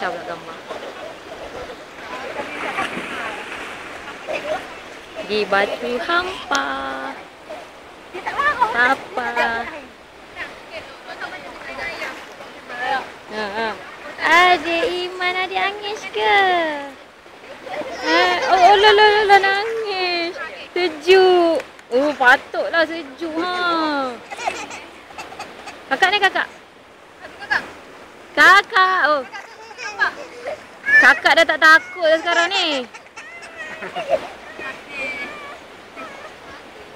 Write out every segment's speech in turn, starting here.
Kacau pula gambar. Di batu hampa. Apa? Adik Iman, adik nangis ke? Oh, la nangis. Sejuk. Oh, patutlah sejuk ha. Kakak ni kakak. Kakak. Oh. Kakak dah tak takut dah sekarang ni.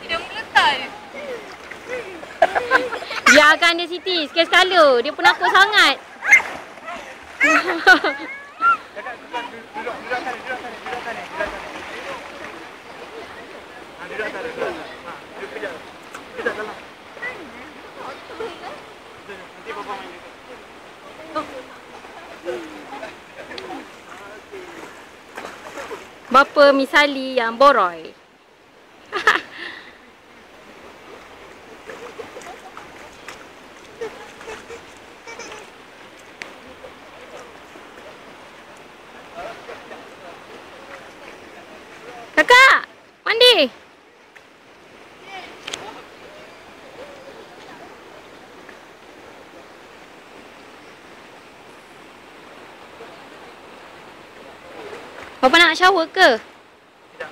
Dia meletai. Biarkan dia Siti, sekali-sekala. Dia penakut sangat. Bapa misali yang boroi. Kakak, mandi. Bapa nak shower ke? Tidak.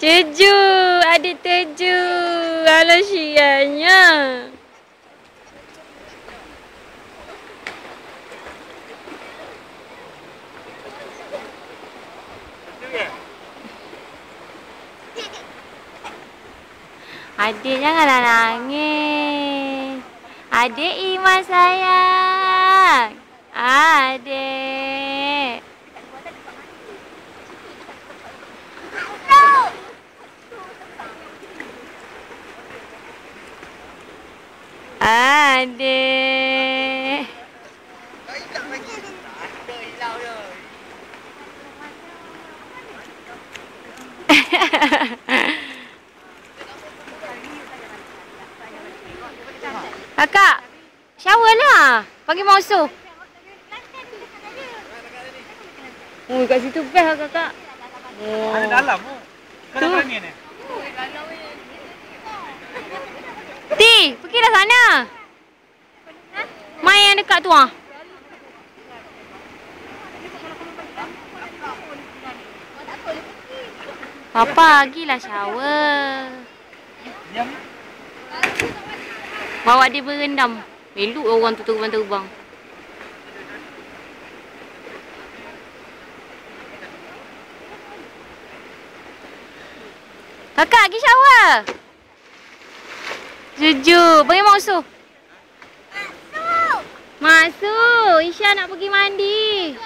Teju, adik Teju. Alah sianya. Adik janganlah nangis. Adik Iman sayang. Adik. Adik. Kakak, shower lah. Pagi masuk. Oh, kat situ best lah kakak. Oh. Ada dalam tu. Kau nak ni. Ti, pergilah sana. Main yang dekat tu ah. Papa, pergilah shower. Diam. Bawa dia berendam. Elok orang tu terbang-terbang. Kakak, pergi shower. Sejuk. Bagi masuk. Masuk. Isya nak pergi mandi.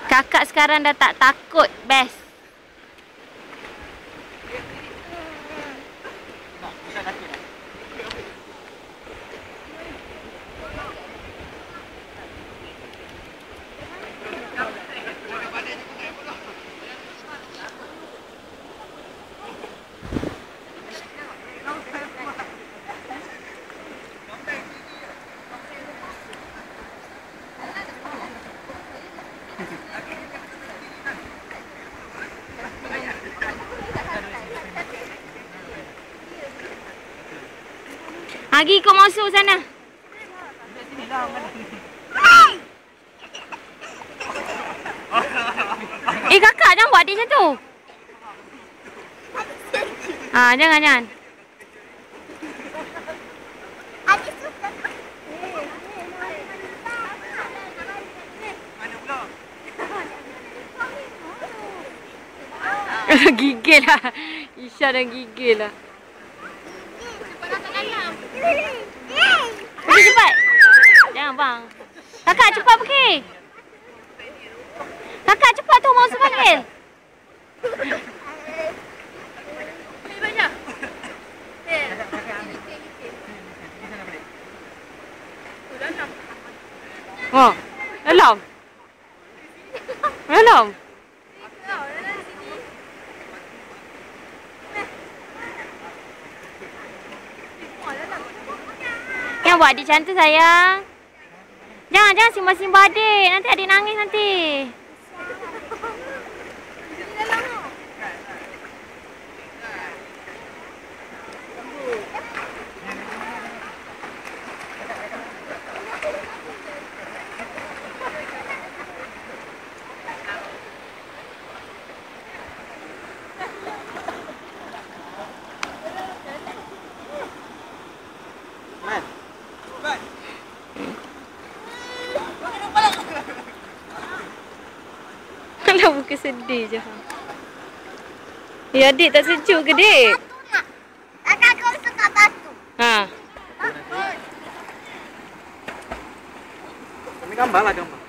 Kakak sekarang dah tak takut. Best. Agi kau masuk sana. Kakak jangan buat adik macam tu. Jangan. Adik suka. Gigil lah. Isya dah gigil lah. Pergi cepat. Jangan bang. Kakak cepat pergi. Kakak cepat tu mau panggil. Oh, dalam. Dalam. Yang buat adik cantik sayang. Jangan simbah-simbah adik. Nanti adik nangis nanti. Alah muka sedih je. Ya adik tak sejuk ke dik? Kakak kau suka batu. Ha. Ini gambar lah gambar.